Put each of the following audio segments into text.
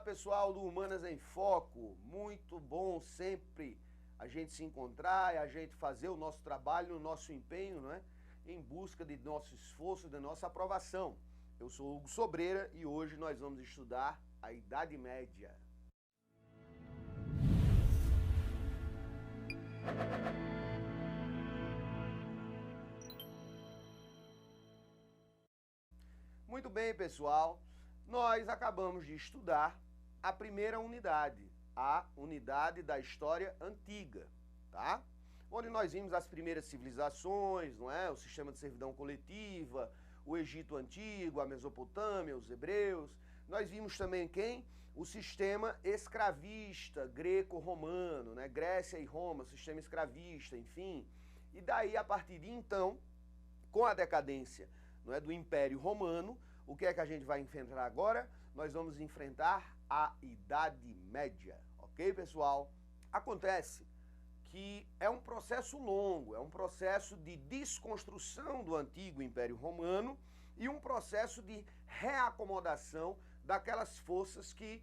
pessoal do Humanas em Foco, muito bom sempre a gente se encontrar e a gente fazer o nosso trabalho, o nosso empenho, não é? Em busca de nosso esforço, da nossa aprovação. Eu sou Hugo Sobreira e hoje nós vamos estudar a Idade Média. Muito bem, pessoal, nós acabamos de estudar a primeira unidade, a unidade da história antiga, tá? Onde nós vimos as primeiras civilizações, não é? O sistema de servidão coletiva, o Egito Antigo, a Mesopotâmia, os hebreus. Nós vimos também quem? O sistema escravista greco-romano, né? Grécia e Roma, sistema escravista, enfim. E daí, a partir de então, com a decadência, não é, do Império Romano, o que é que a gente vai enfrentar agora? Nós vamos enfrentar a Idade Média, ok, pessoal? Acontece que é um processo longo, é um processo de desconstrução do antigo Império Romano e um processo de reacomodação daquelas forças que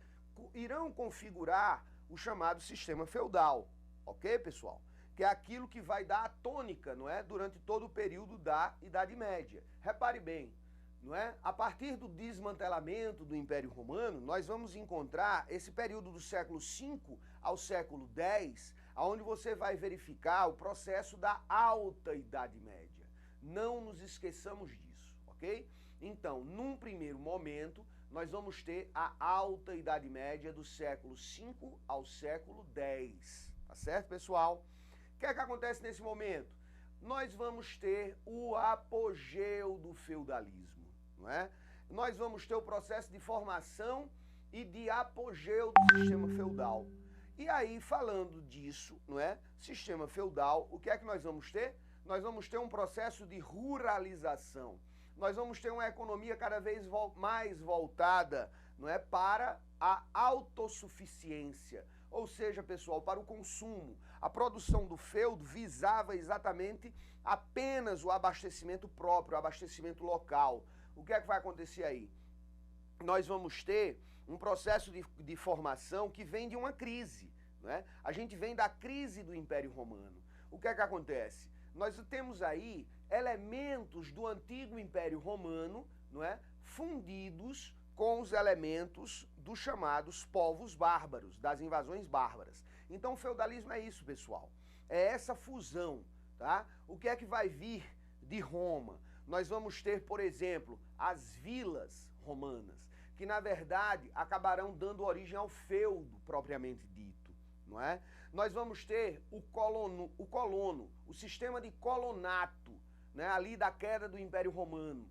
irão configurar o chamado sistema feudal, ok, pessoal? Que é aquilo que vai dar a tônica, não é, durante todo o período da Idade Média. Repare bem, não é? A partir do desmantelamento do Império Romano, nós vamos encontrar esse período do século V ao século X, onde você vai verificar o processo da Alta Idade Média. Não nos esqueçamos disso, ok? Então, num primeiro momento, nós vamos ter a Alta Idade Média do século V ao século X, tá certo, pessoal? O que é que acontece nesse momento? Nós vamos ter o apogeu do feudalismo, não é? Nós vamos ter o processo de formação e de apogeu do sistema feudal. E aí, falando disso, não é? Sistema feudal, o que é que nós vamos ter? Nós vamos ter um processo de ruralização. Nós vamos ter uma economia cada vez mais voltada, não é, para a autossuficiência. Ou seja, pessoal, para o consumo. A produção do feudo visava exatamente apenas o abastecimento próprio, o abastecimento local. O que é que vai acontecer aí? Nós vamos ter um processo de formação que vem de uma crise, não é? A gente vem da crise do Império Romano. O que é que acontece? Nós temos aí elementos do antigo Império Romano, não é, fundidos com os elementos dos chamados povos bárbaros, das invasões bárbaras. Então o feudalismo é isso, pessoal. É essa fusão, tá? O que é que vai vir de Roma? Nós vamos ter, por exemplo, as vilas romanas, que na verdade acabarão dando origem ao feudo propriamente dito, não é? Nós vamos ter o colono, o sistema de colonato, né, ali da queda do Império Romano,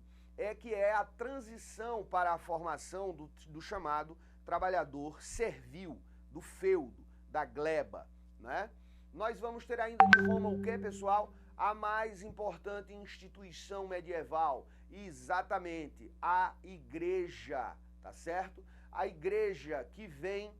que é a transição para a formação do chamado trabalhador servil, do feudo, da gleba, né? Nós vamos ter ainda de Roma o que, pessoal? A mais importante instituição medieval, exatamente, a igreja, tá certo? A igreja que vem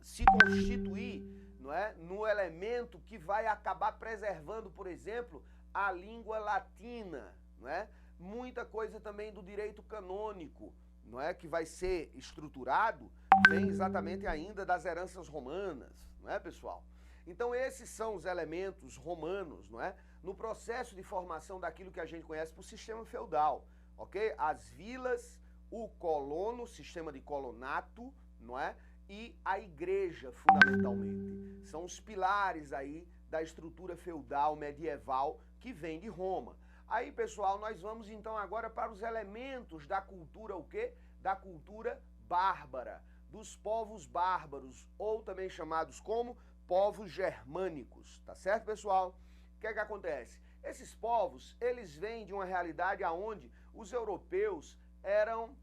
se constituir, não é, no elemento que vai acabar preservando, por exemplo, a língua latina, não é? Muita coisa também do direito canônico, não é, que vai ser estruturado, vem exatamente ainda das heranças romanas, não é, pessoal? Então esses são os elementos romanos, não é, no processo de formação daquilo que a gente conhece por sistema feudal, ok? As vilas, o colono, sistema de colonato, não é? E a igreja, fundamentalmente. São os pilares aí da estrutura feudal medieval que vem de Roma. Aí, pessoal, nós vamos então agora para os elementos da cultura, o quê? Da cultura bárbara, dos povos bárbaros, ou também chamados como povos germânicos, tá certo, pessoal? O que é que acontece? Esses povos, eles vêm de uma realidade onde os europeus eram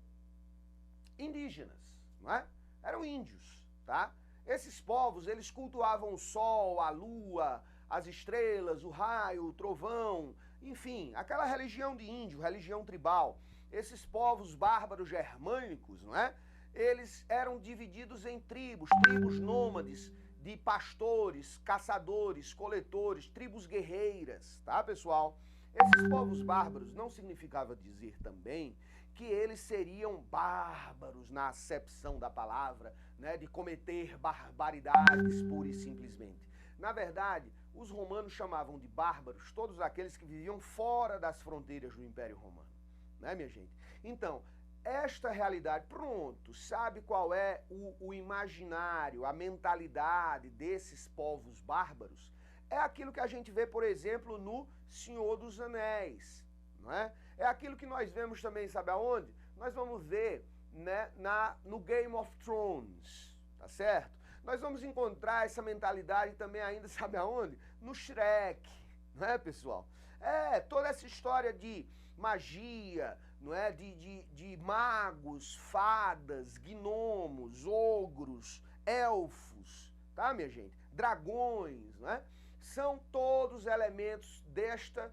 indígenas, não é? Eram índios, tá? Esses povos, eles cultuavam o sol, a lua, as estrelas, o raio, o trovão, enfim, aquela religião de índio, religião tribal. Esses povos bárbaros germânicos, não é? Eles eram divididos em tribos nômades, de pastores, caçadores, coletores, tribos guerreiras, tá, pessoal? Esses povos bárbaros não significava dizer também que eles seriam bárbaros na acepção da palavra, né, de cometer barbaridades pura e simplesmente. Na verdade, os romanos chamavam de bárbaros todos aqueles que viviam fora das fronteiras do Império Romano, né, minha gente? Então, esta realidade, pronto, sabe qual é o imaginário, a mentalidade desses povos bárbaros? É aquilo que a gente vê, por exemplo, no Senhor dos Anéis, não é? É aquilo que nós vemos também, sabe aonde? Nós vamos ver, né, no Game of Thrones, tá certo? Nós vamos encontrar essa mentalidade também ainda, sabe aonde? No Shrek, não é, pessoal? É, toda essa história de magia, não é? De magos, fadas, gnomos, ogros, elfos, tá, minha gente? Dragões, não é? São todos elementos desta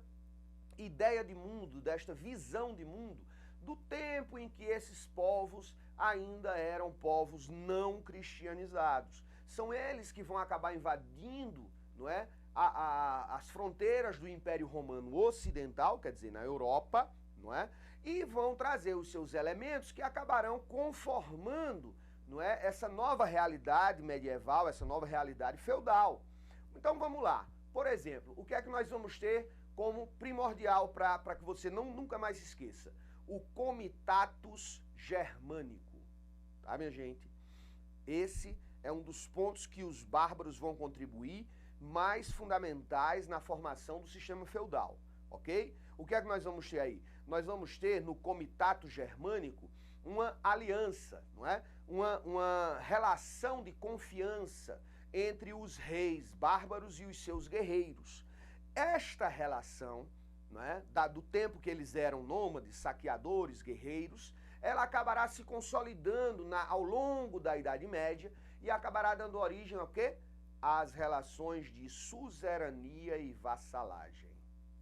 ideia de mundo, desta visão de mundo, do tempo em que esses povos ainda eram povos não cristianizados. São eles que vão acabar invadindo, não é, as fronteiras do Império Romano Ocidental, quer dizer, na Europa, não é, e vão trazer os seus elementos que acabarão conformando, não é, essa nova realidade medieval, essa nova realidade feudal. Então vamos lá. Por exemplo, o que é que nós vamos ter como primordial para que você nunca mais esqueça? O Comitatus Germânico, tá, minha gente? Esse é um dos pontos que os bárbaros vão contribuir mais fundamentais na formação do sistema feudal, ok? O que é que nós vamos ter aí? Nós vamos ter no Comitatus Germânico uma aliança, não é? Uma relação de confiança entre os reis bárbaros e os seus guerreiros. Esta relação, não é, do tempo que eles eram nômades, saqueadores, guerreiros, ela acabará se consolidando ao longo da Idade Média e acabará dando origem ao quê? Às relações de suzerania e vassalagem,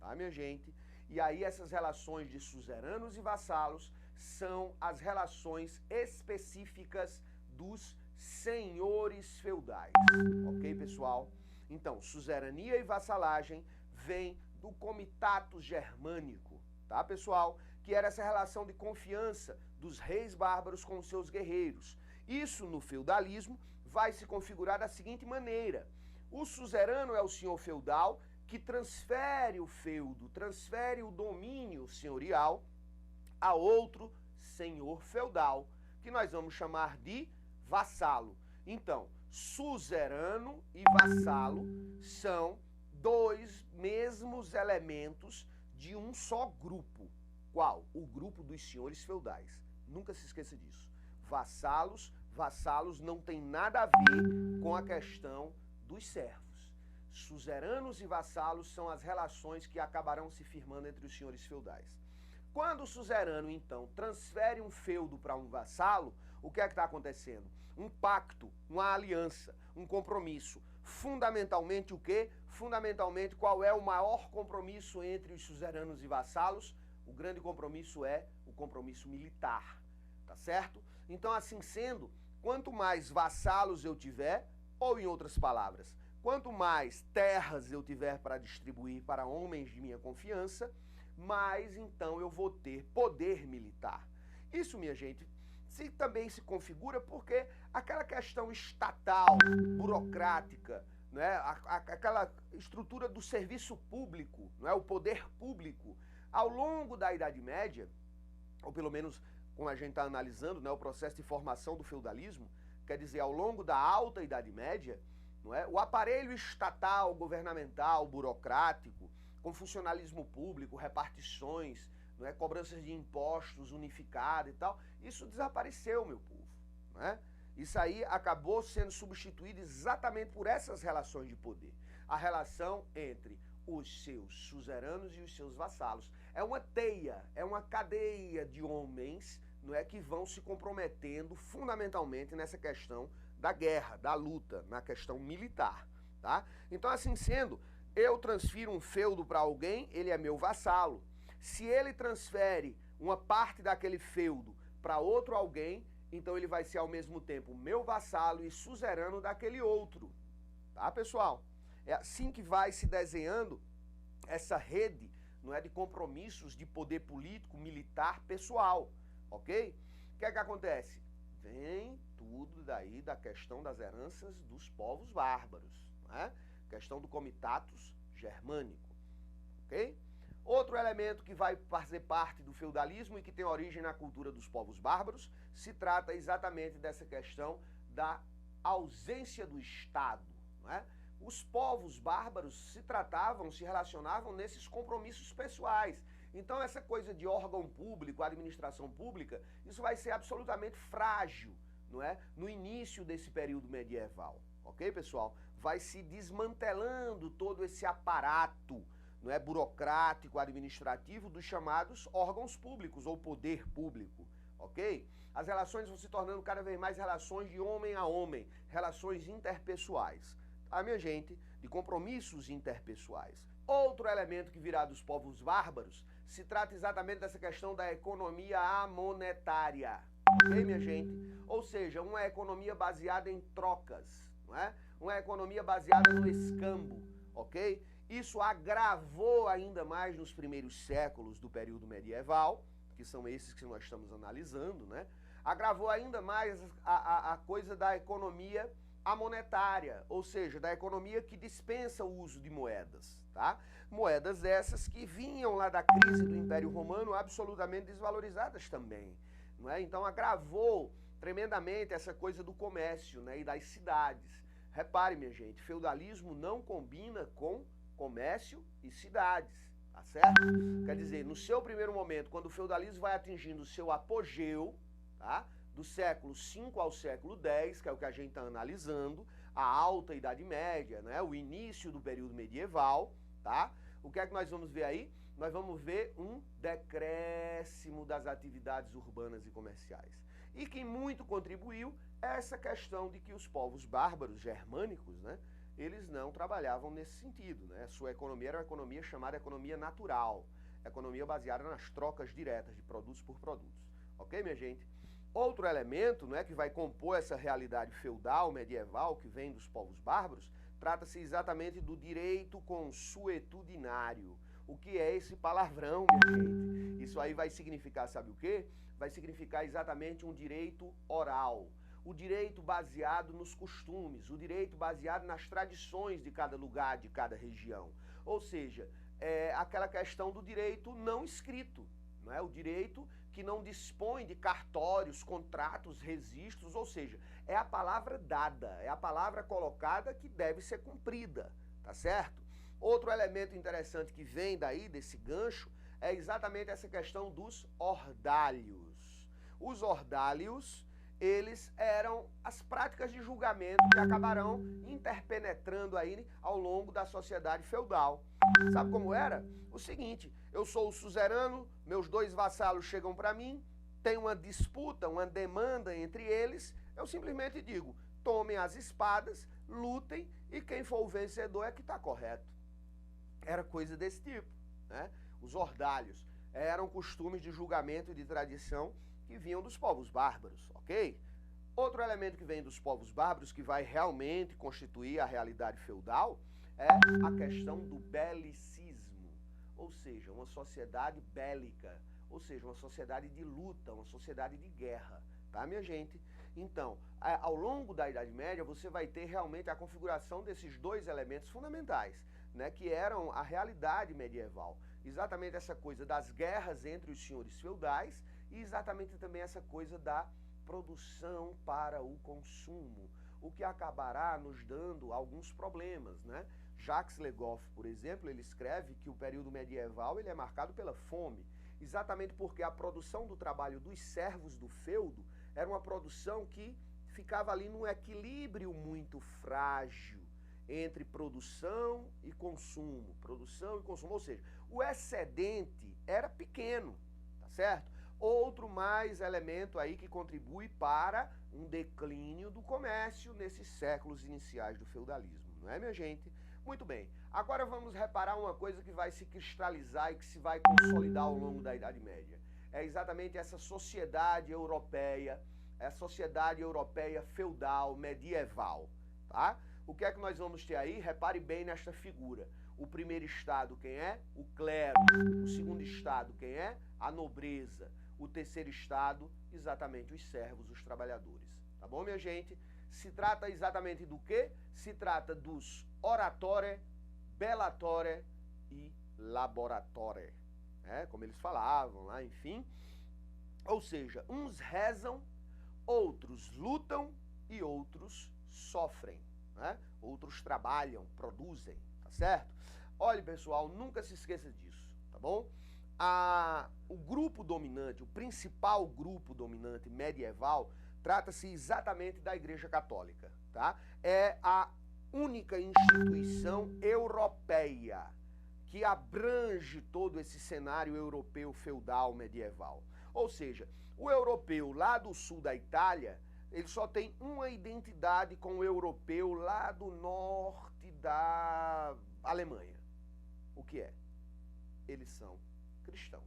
tá, minha gente? E aí essas relações de suzeranos e vassalos são as relações específicas dos senhores feudais, ok, pessoal? Então, suzerania e vassalagem vem do Comitatus Germânico, tá, pessoal? Que era essa relação de confiança dos reis bárbaros com seus guerreiros. Isso no feudalismo vai se configurar da seguinte maneira: o suzerano é o senhor feudal que transfere o feudo, transfere o domínio senhorial a outro senhor feudal, que nós vamos chamar de vassalo. Então, suzerano e vassalo são dois mesmos elementos de um só grupo. Qual? O grupo dos senhores feudais. Nunca se esqueça disso. Vassalos não tem nada a ver com a questão dos servos. Suzeranos e vassalos são as relações que acabarão se firmando entre os senhores feudais. Quando o suzerano, então, transfere um feudo para um vassalo, o que é que está acontecendo? Um pacto, uma aliança, um compromisso. Fundamentalmente o quê? Fundamentalmente, qual é o maior compromisso entre os suzeranos e vassalos? O grande compromisso é o compromisso militar, tá certo? Então, assim sendo, quanto mais vassalos eu tiver, ou em outras palavras, quanto mais terras eu tiver para distribuir para homens de minha confiança, mais então eu vou ter poder militar. Isso, minha gente, também se configura porque aquela questão estatal, burocrática, não é? Aquela estrutura do serviço público, não é? O poder público, ao longo da Idade Média, ou pelo menos como a gente está analisando, né, o processo de formação do feudalismo, quer dizer, ao longo da Alta Idade Média, não é? O aparelho estatal, governamental, burocrático, com funcionalismo público, repartições, não é? Cobranças de impostos unificadas e tal, isso desapareceu, meu povo, não é? Isso aí acabou sendo substituído exatamente por essas relações de poder. A relação entre os seus suzeranos e os seus vassalos. É uma teia, é uma cadeia de homens, não é, que vão se comprometendo fundamentalmente nessa questão da guerra, da luta, na questão militar, tá? Então, assim sendo, eu transfiro um feudo para alguém, ele é meu vassalo. Se ele transfere uma parte daquele feudo para outro alguém, então ele vai ser ao mesmo tempo meu vassalo e suzerano daquele outro, tá, pessoal? É assim que vai se desenhando essa rede, não é, de compromissos de poder político, militar, pessoal, ok? O que é que acontece? Vem tudo daí da questão das heranças dos povos bárbaros, né? Questão do comitatus germânico, ok? Outro elemento que vai fazer parte do feudalismo e que tem origem na cultura dos povos bárbaros se trata exatamente dessa questão da ausência do Estado, não é? Os povos bárbaros se relacionavam nesses compromissos pessoais. Então essa coisa de órgão público, administração pública, isso vai ser absolutamente frágil, não é? No início desse período medieval, ok, pessoal? Vai se desmantelando todo esse aparato, não é, burocrático, administrativo dos chamados órgãos públicos ou poder público, ok? As relações vão se tornando cada vez mais relações de homem a homem, relações interpessoais, tá, minha gente? De compromissos interpessoais. Outro elemento que virá dos povos bárbaros se trata exatamente dessa questão da economia amonetária, ok, minha gente? Ou seja, uma economia baseada em trocas, não é? Uma economia baseada no escambo, ok? Isso agravou ainda mais nos primeiros séculos do período medieval, que são esses que nós estamos analisando, né? Agravou ainda mais a coisa da economia amonetária, ou seja, da economia que dispensa o uso de moedas, tá? Moedas essas que vinham lá da crise do Império Romano absolutamente desvalorizadas também, não é? Então agravou tremendamente essa coisa do comércio, né, e das cidades. Repare, minha gente, feudalismo não combina com comércio e cidades, tá certo? Quer dizer, no seu primeiro momento, quando o feudalismo vai atingindo o seu apogeu, tá? Do século V ao século X, que é o que a gente está analisando, a alta Idade Média, né? O início do período medieval, tá? O que é que nós vamos ver aí? Nós vamos ver um decréscimo das atividades urbanas e comerciais. E quem muito contribuiu é essa questão de que os povos bárbaros germânicos, né? Eles não trabalhavam nesse sentido, né? Sua economia era uma economia chamada economia natural, economia baseada nas trocas diretas de produtos por produtos. Ok, minha gente? Outro elemento, né, que vai compor essa realidade feudal, medieval, que vem dos povos bárbaros, trata-se exatamente do direito consuetudinário. O que é esse palavrão, minha gente? Isso aí vai significar, sabe o quê? Vai significar exatamente um direito oral. O direito baseado nos costumes, o direito baseado nas tradições de cada lugar, de cada região. Ou seja, é aquela questão do direito não escrito, não é? O direito que não dispõe de cartórios, contratos, registros, ou seja, é a palavra dada, é a palavra colocada que deve ser cumprida, tá certo? Outro elemento interessante que vem daí, desse gancho, é exatamente essa questão dos ordalhos. Os ordalhos, eles eram as práticas de julgamento que acabarão interpenetrando aí ao longo da sociedade feudal. Sabe como era? O seguinte, eu sou o suzerano, meus dois vassalos chegam para mim, tem uma disputa, uma demanda entre eles, eu simplesmente digo, tomem as espadas, lutem e quem for o vencedor é que está correto. Era coisa desse tipo, né? Os ordalhos eram costumes de julgamento e de tradição que vinham dos povos bárbaros, ok? Outro elemento que vem dos povos bárbaros, que vai realmente constituir a realidade feudal, é a questão do belicismo, ou seja, uma sociedade bélica, ou seja, uma sociedade de luta, uma sociedade de guerra, tá, minha gente? Então, ao longo da Idade Média, você vai ter realmente a configuração desses dois elementos fundamentais, né, que eram a realidade medieval. Exatamente essa coisa das guerras entre os senhores feudais e exatamente também essa coisa da produção para o consumo, o que acabará nos dando alguns problemas, né? Jacques Le Goff, por exemplo, ele escreve que o período medieval ele é marcado pela fome, exatamente porque a produção do trabalho dos servos do feudo era uma produção que ficava ali num equilíbrio muito frágil entre produção e consumo, ou seja, o excedente era pequeno, tá certo? Outro mais elemento aí que contribui para um declínio do comércio nesses séculos iniciais do feudalismo, não é, minha gente? Muito bem, agora vamos reparar uma coisa que vai se cristalizar e que se vai consolidar ao longo da Idade Média. É exatamente essa sociedade europeia, feudal, medieval, tá? O que é que nós vamos ter aí? Repare bem nesta figura. O primeiro estado, quem é? O clero. O segundo estado, quem é? A nobreza. o terceiro estado, exatamente os servos, os trabalhadores. Tá bom, minha gente? Se trata exatamente do quê? Se trata dos oratore, belatore e laboratore, né? Como eles falavam lá, enfim. Ou seja, uns rezam, outros lutam e outros sofrem, né? Outros trabalham, produzem, tá certo? Olha, pessoal, nunca se esqueça disso, tá bom? O grupo dominante, o principal grupo dominante medieval, trata-se exatamente da Igreja Católica, tá? É a única instituição europeia que abrange todo esse cenário europeu feudal medieval. Ou seja, o europeu lá do sul da Itália, ele só tem uma identidade com o europeu lá do norte da Alemanha. O que é? Eles são cristãos.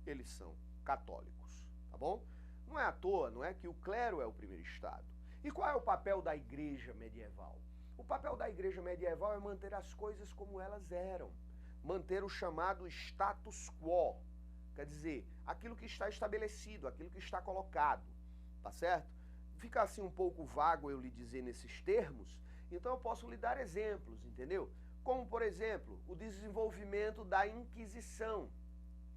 Eles são católicos, tá bom? Não é à toa, não é que o clero é o primeiro estado. E qual é o papel da igreja medieval? O papel da igreja medieval é manter as coisas como elas eram. Manter o chamado status quo. Quer dizer, aquilo que está estabelecido, aquilo que está colocado, tá certo? Fica assim um pouco vago eu lhe dizer nesses termos, então eu posso lhe dar exemplos, entendeu? Como, por exemplo, o desenvolvimento da Inquisição.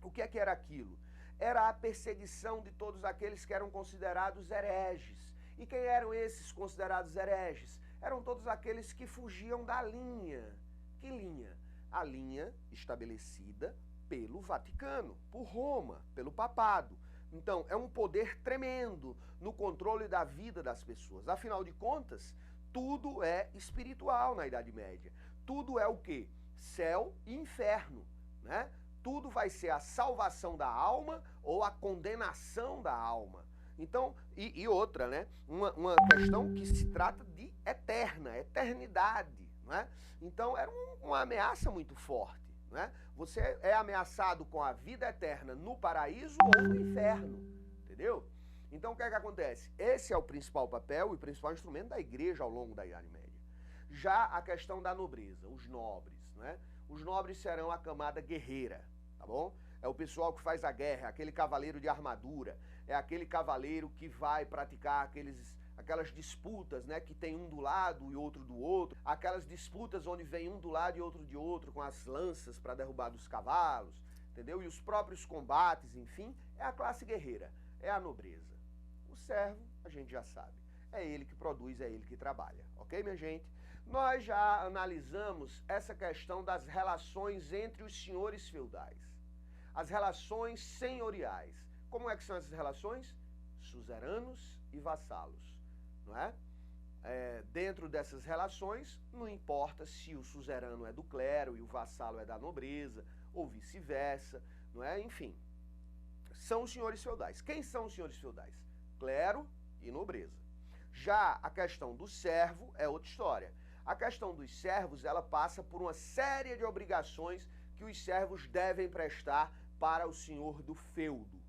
O que é que era aquilo? Era a perseguição de todos aqueles que eram considerados hereges. E quem eram esses considerados hereges? Eram todos aqueles que fugiam da linha. Que linha? A linha estabelecida pelo Vaticano, por Roma, pelo papado. Então, é um poder tremendo no controle da vida das pessoas. Afinal de contas, tudo é espiritual na Idade Média. Tudo é o quê? Céu e inferno, né? Tudo vai ser a salvação da alma ou a condenação da alma. Então, e outra, né? Uma questão que se trata de eternidade, né? Então, era uma ameaça muito forte, né? Você é ameaçado com a vida eterna no paraíso ou no inferno, entendeu? Então, o que é que acontece? Esse é o principal papel e o principal instrumento da igreja ao longo da Idade Média. Já a questão da nobreza, os nobres, né? Os nobres serão a camada guerreira, tá bom? É o pessoal que faz a guerra, aquele cavaleiro de armadura, é aquele cavaleiro que vai praticar aquelas disputas, né, que tem um do lado e outro do outro, aquelas disputas onde vem um do lado e outro de outro com as lanças para derrubar dos cavalos, entendeu? E os próprios combates, enfim, é a classe guerreira, é a nobreza. O servo, a gente já sabe, é ele que produz, é ele que trabalha, ok, minha gente? Nós já analisamos essa questão das relações entre os senhores feudais, as relações senhoriais. Como é que são essas relações? Suzeranos e vassalos, não é? Dentro dessas relações, não importa se o suzerano é do clero e o vassalo é da nobreza, ou vice-versa, não é? Enfim, são os senhores feudais. Quem são os senhores feudais? Clero e nobreza. Já a questão do servo é outra história. A questão dos servos, ela passa por uma série de obrigações que os servos devem prestar para o senhor do feudo.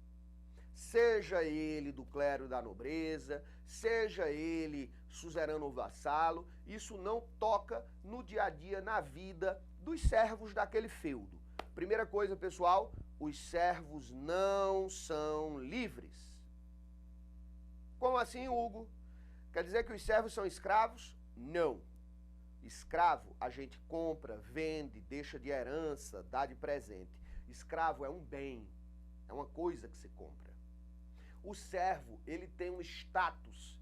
Seja ele do clero e da nobreza, seja ele suzerano ou vassalo, isso não toca no dia a dia, na vida dos servos daquele feudo. Primeira coisa, pessoal, os servos não são livres. Como assim, Hugo? Quer dizer que os servos são escravos? Não. Escravo a gente compra, vende, deixa de herança, dá de presente. Escravo é um bem, é uma coisa que se compra. O servo, ele tem um status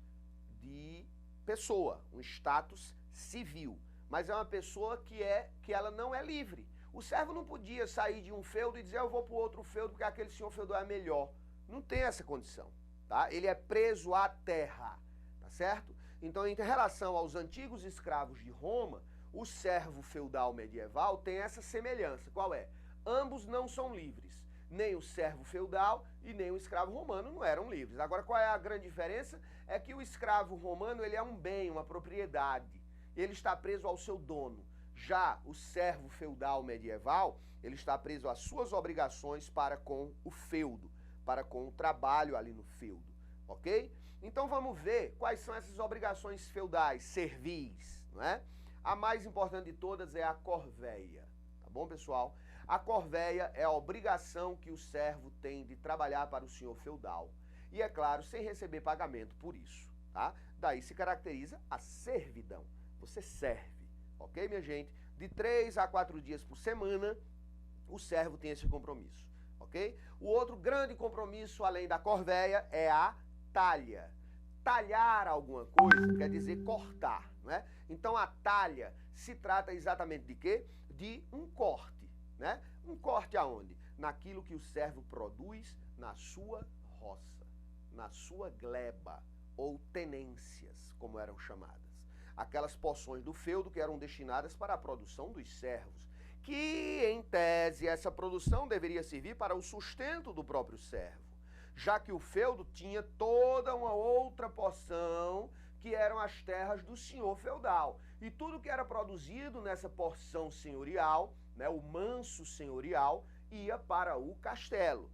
de pessoa, um status civil, mas é uma pessoa que ela não é livre. O servo não podia sair de um feudo e dizer eu vou para o outro feudo porque aquele senhor feudal é melhor. Não tem essa condição, tá? Ele é preso à terra, tá certo? Então, em relação aos antigos escravos de Roma, o servo feudal medieval tem essa semelhança. Qual é? Ambos não são livres. Nem o servo feudal e nem o escravo romano não eram livres. Agora, qual é a grande diferença? É que o escravo romano ele é um bem, uma propriedade. Ele está preso ao seu dono. Já o servo feudal medieval, ele está preso às suas obrigações para com o feudo, para com o trabalho ali no feudo, ok? Então vamos ver quais são essas obrigações feudais, servis, não é? A mais importante de todas é a corveia, tá bom, pessoal? A corvéia é a obrigação que o servo tem de trabalhar para o senhor feudal. E, é claro, sem receber pagamento por isso, tá? Daí se caracteriza a servidão. Você serve, ok, minha gente? De 3 a 4 dias por semana, o servo tem esse compromisso, ok? O outro grande compromisso, além da corvéia, é a talha. Talhar alguma coisa quer dizer cortar, não é? Então a talha se trata exatamente de quê? De um corte, né? Um corte aonde? Naquilo que o servo produz na sua roça, na sua gleba, ou tenências, como eram chamadas. Aquelas porções do feudo que eram destinadas para a produção dos servos, que, em tese, essa produção deveria servir para o sustento do próprio servo, já que o feudo tinha toda uma outra porção, que eram as terras do senhor feudal. E tudo que era produzido nessa porção senhorial, né, o manso senhorial, ia para o castelo.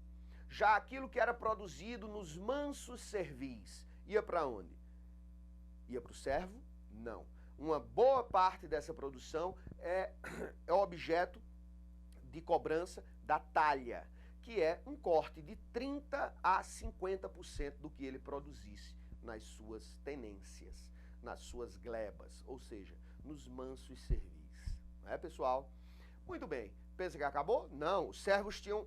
Já aquilo que era produzido nos mansos servis, ia para onde? Ia para o servo? Não. Uma boa parte dessa produção é objeto de cobrança da talha, que é um corte de 30% a 50% do que ele produzisse nas suas tenências, nas suas glebas, ou seja, nos mansos servis. Não é, pessoal? Muito bem. Pensa que acabou? Não. Os servos tinham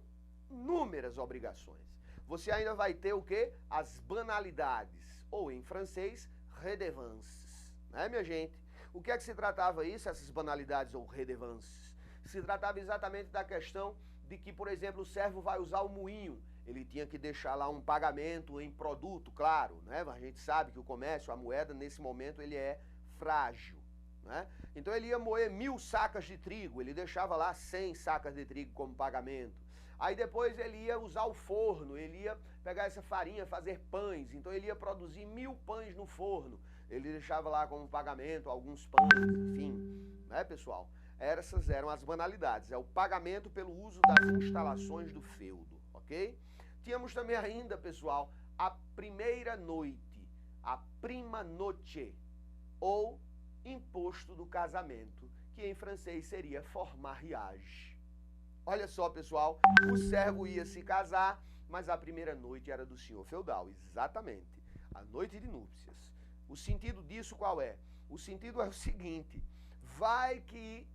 inúmeras obrigações. Você ainda vai ter o quê? As banalidades, ou em francês, redevances. Né, minha gente? O que é que se tratava isso, essas banalidades ou redevances? Se tratava exatamente da questão de que, por exemplo, o servo vai usar o moinho. Ele tinha que deixar lá um pagamento em produto, claro, né? A gente sabe que o comércio, a moeda, nesse momento, ele é frágil, né? Então ele ia moer 1000 sacas de trigo, ele deixava lá 100 sacas de trigo como pagamento. Aí depois ele ia usar o forno, ele ia pegar essa farinha, fazer pães, então ele ia produzir 1000 pães no forno. Ele deixava lá como pagamento alguns pães, enfim, né, pessoal? Essas eram as banalidades, é o pagamento pelo uso das instalações do feudo, ok? Tínhamos também ainda, pessoal, a primeira noite, a prima noche, ou imposto do casamento, que em francês seria formariage. Olha só, pessoal, o servo ia se casar, mas a primeira noite era do senhor feudal, exatamente, a noite de núpcias. O sentido disso qual é? O sentido é o seguinte, vai que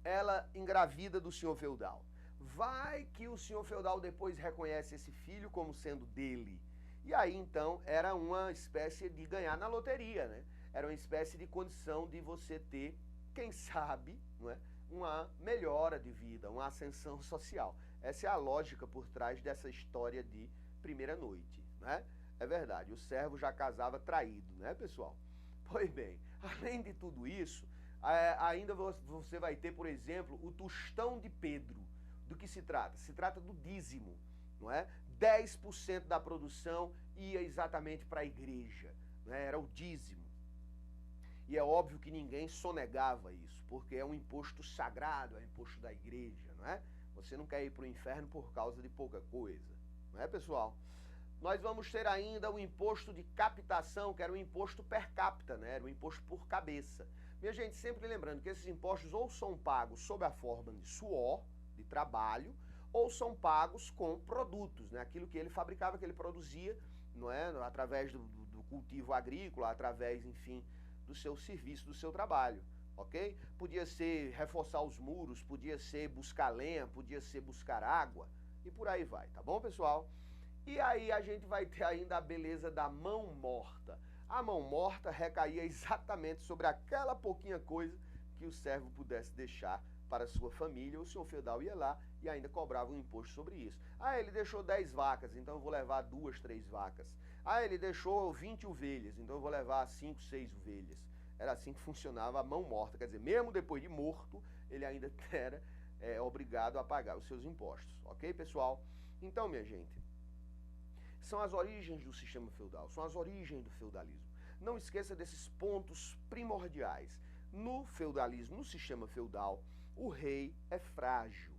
ela engravida do senhor feudal, vai que o senhor feudal depois reconhece esse filho como sendo dele, e aí então era uma espécie de ganhar na loteria, né? Era uma espécie de condição de você ter, quem sabe, não é? Uma melhora de vida, uma ascensão social. Essa é a lógica por trás dessa história de primeira noite, né? É verdade, o servo já casava traído, né, pessoal? Pois bem, além de tudo isso, ainda você vai ter, por exemplo, o tostão de Pedro. Do que se trata? Se trata do dízimo, não é? 10% da produção ia exatamente para a igreja, né? Era o dízimo. E é óbvio que ninguém sonegava isso, porque é um imposto sagrado, é um imposto da igreja, não é? Você não quer ir para o inferno por causa de pouca coisa, não é, pessoal? Nós vamos ter ainda o imposto de captação, que era o imposto per capita, né? Era o imposto por cabeça. Minha gente, sempre lembrando que esses impostos ou são pagos sob a forma de suor, de trabalho, ou são pagos com produtos, né? Aquilo que ele fabricava, que ele produzia, não é? Através do cultivo agrícola, através, enfim, do seu serviço, do seu trabalho, ok? Podia ser reforçar os muros, podia ser buscar lenha, podia ser buscar água, e por aí vai, tá bom, pessoal? E aí a gente vai ter ainda a beleza da mão morta. A mão morta recaía exatamente sobre aquela pouquinha coisa que o servo pudesse deixar para a sua família. O senhor feudal ia lá e ainda cobrava um imposto sobre isso. Ah, ele deixou 10 vacas, então eu vou levar 2, 3 vacas. Ah, ele deixou 20 ovelhas, então eu vou levar 5, 6 ovelhas. Era assim que funcionava a mão morta, quer dizer, mesmo depois de morto, ele ainda era obrigado a pagar os seus impostos, ok, pessoal? Então, minha gente, são as origens do sistema feudal, são as origens do feudalismo. Não esqueça desses pontos primordiais. No feudalismo, no sistema feudal, o rei é frágil.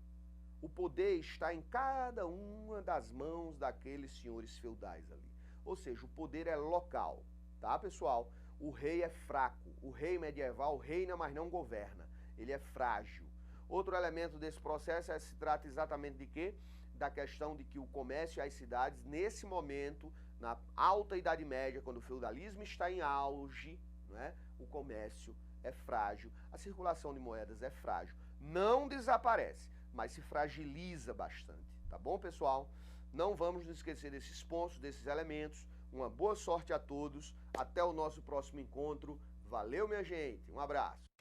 O poder está em cada uma das mãos daqueles senhores feudais ali. Ou seja, o poder é local, tá, pessoal? O rei é fraco. O rei medieval reina, mas não governa. Ele é frágil. Outro elemento desse processo se trata exatamente de quê? Da questão de que o comércio e as cidades, nesse momento, na alta Idade Média, quando o feudalismo está em auge, né, o comércio é frágil, a circulação de moedas é frágil. Não desaparece, mas se fragiliza bastante. Tá bom, pessoal? Não vamos nos esquecer desses pontos, desses elementos. Uma boa sorte a todos. Até o nosso próximo encontro. Valeu, minha gente. Um abraço.